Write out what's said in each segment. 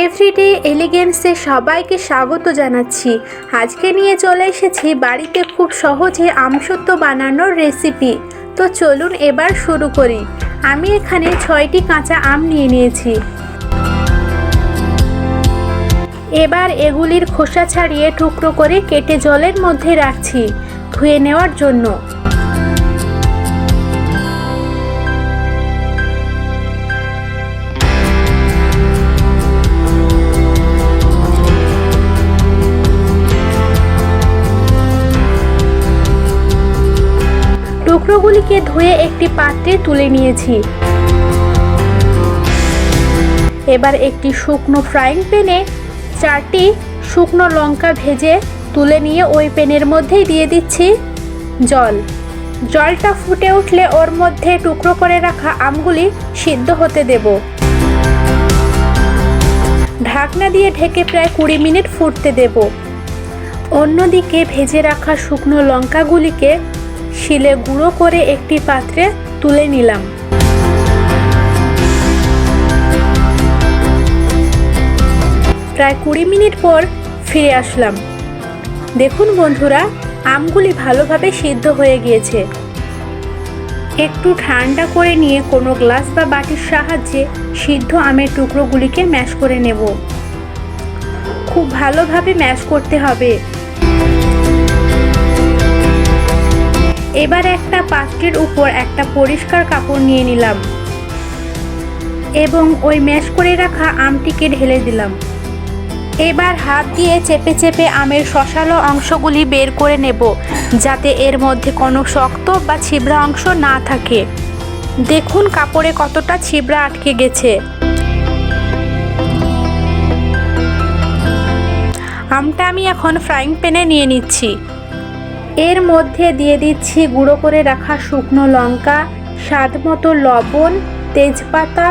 Everyday এলিগেন্সে সবাইকে স্বাগত জানাচ্ছি। আজকে নিয়ে চলে এসেছি বাড়িতে খুব সহজে আমসত্ব বানানোর রেসিপি। তো চলুন এবার শুরু করি। আমি এখানে 6টি কাঁচা আম নিয়ে নিয়েছি। এবার এগুলির খোসা ছাড়িয়ে টুকরো করে কেটে জলের মধ্যে রাখছি ধুয়ে নেওয়ার জন্য। টুকরোগুলিকে ধুয়ে একটি পাত্রে তুলে নিয়েছি। এবার একটি শুকনো ফ্রাইং প্যানে 4টি শুকনো লঙ্কা ভেজে তুলে নিয়ে ওই প্যানের মধ্যেই দিয়ে দিচ্ছি জল। জলটা ফুটে উঠলে ওর মধ্যে টুকরো করে রাখা আমগুলি সিদ্ধ হতে দেব। ঢাকনা দিয়ে ঢেকে প্রায় 20 মিনিট ফুটতে দেব। অন্যদিকে ভেজে রাখা শুকনো লঙ্কাগুলিকে শিলে গুঁড়ো করে একটি পাত্রে তুলে নিলাম। প্রায় 20 মিনিট পর ফিরে আসলাম। দেখুন বন্ধুরা, আমগুলি ভালোভাবে সিদ্ধ হয়ে গিয়েছে। একটু ঠান্ডা করে নিয়ে কোনো গ্লাস বা বাটির সাহায্যে সিদ্ধ আমের টুকরোগুলিকে ম্যাশ করে নেব। খুব ভালোভাবে ম্যাশ করতে হবে। এবার একটা পাত্রের উপর একটা পরিষ্কার কাপড় নিয়ে নিলাম এবং ওই ম্যাশ করে রাখা আমটিকে ঢেলে দিলাম। এবার হাত দিয়ে চেপে চেপে আমের শসালো অংশগুলি বের করে নেব, যাতে এর মধ্যে কোনো শক্ত বা ছিবড়া অংশ না থাকে। দেখুন কাপড়ে কতটা ছিবড়া আটকে গেছে। আমটা আমি এখন ফ্রাইং প্যানে নিয়ে নিচ্ছি। এর মধ্যে দিয়ে দিচ্ছি গুঁড়ো করে রাখা শুকনো লঙ্কা, স্বাদ মতো লবণ, তেজপাতা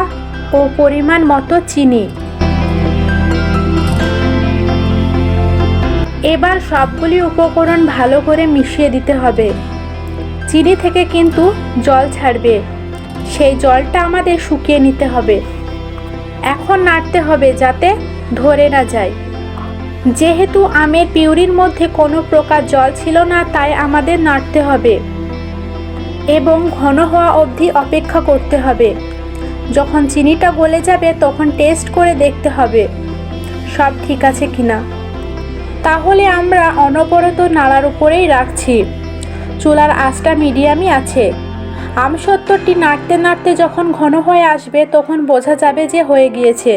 ও পরিমাণ মতো চিনি। এবার সবগুলি উপকরণ ভালো করে মিশিয়ে দিতে হবে। চিনি থেকে কিন্তু জল ছাড়বে, সেই জলটা আমাদের শুকিয়ে নিতে হবে। এখন নাড়তে হবে যাতে ধরে না যায়। যেহেতু আমের পিউরির মধ্যে কোনো প্রকার জল ছিল না, তাই আমাদের নাড়তে হবে এবং ঘন হওয়া অবধি অপেক্ষা করতে হবে। যখন চিনিটা গলে যাবে তখন টেস্ট করে দেখতে হবে সব ঠিক আছে কিনা। তাহলে আমরা অনবরত নাড়ার উপরেই রাখছি। চুলার আঁচটা মিডিয়ামই আছে। আমসত্ত্বটি নাড়তে নাড়তে যখন ঘন হয়ে আসবে তখন বোঝা যাবে যে হয়ে গিয়েছে।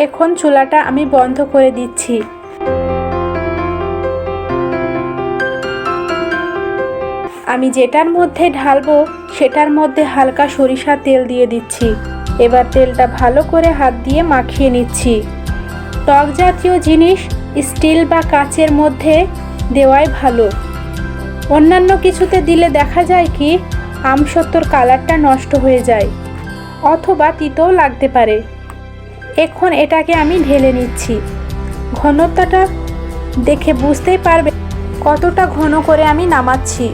এখন চুলাটা আমি বন্ধ করে দিচ্ছি। আমি যেটার মধ্যে ঢালবো সেটার মধ্যে হালকা সরিষার তেল দিয়ে দিচ্ছি। এবার তেলটা ভালো করে হাত দিয়ে মাখিয়ে নিচ্ছি। টক জাতীয় জিনিস স্টিল বা কাচের মধ্যে দেওয়াই ভালো। অন্যান্য কিছুতে দিলে দেখা যায় কি আমসত্ত্বর কালারটা নষ্ট হয়ে যায় অথবা তিতও লাগতে পারে। এখন এটাকে আমি ঢেলে নিচ্ছি। ঘনত্বটা দেখে বুঝতেই পারবে কতটা ঘন করে আমি নামাচ্ছি।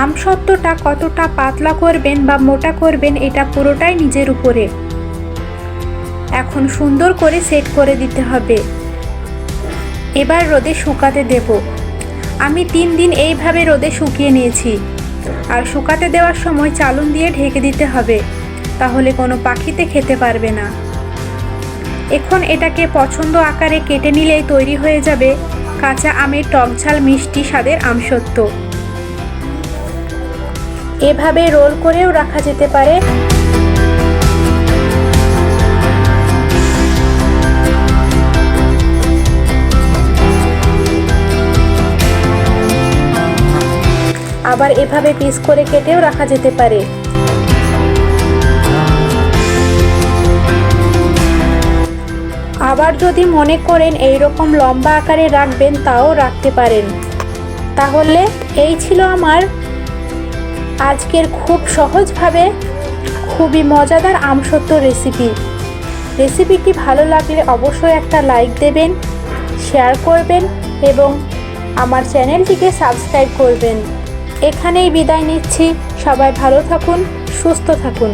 আমসত্ত্বটা কতটা পাতলা করবেন বা মোটা করবেন এটা পুরোটাই নিজের উপরে। এখন সুন্দর করে সেট করে দিতে হবে। এবার রোদে শুকাতে দেব। আমি 3 দিন এইভাবে রোদে শুকিয়ে নিয়েছি। আর শুকাতে দেওয়ার সময় চালুন দিয়ে ঢেকে দিতে হবে, তাহলে কোনো পাখিতে খেতে পারবে না। এখন এটাকে পছন্দ আকারে কেটে নিলেই তৈরি হয়ে যাবে কাঁচা আমের টকঝাল মিষ্টি স্বাদের আমসত্ত্ব। এভাবে রোল করেও রাখা যেতে পারে। আবার এভাবে পিস করে কেটেও রাখা যেতে পারে। আবার যদি মনে করেন এই রকম লম্বা আকারে রাখবেন তাও রাখতে পারেন। তাহলে এই ছিল আমার আজকের খুব সহজভাবে খুবই মজাদার আমসত্ত্ব রেসিপি। রেসিপিটি ভালো লাগলে অবশ্যই একটা লাইক দেবেন, শেয়ার করবেন এবং আমার চ্যানেলটিকে সাবস্ক্রাইব করবেন। এখানেই বিদায় নিচ্ছি। সবাই ভালো থাকুন, সুস্থ থাকুন।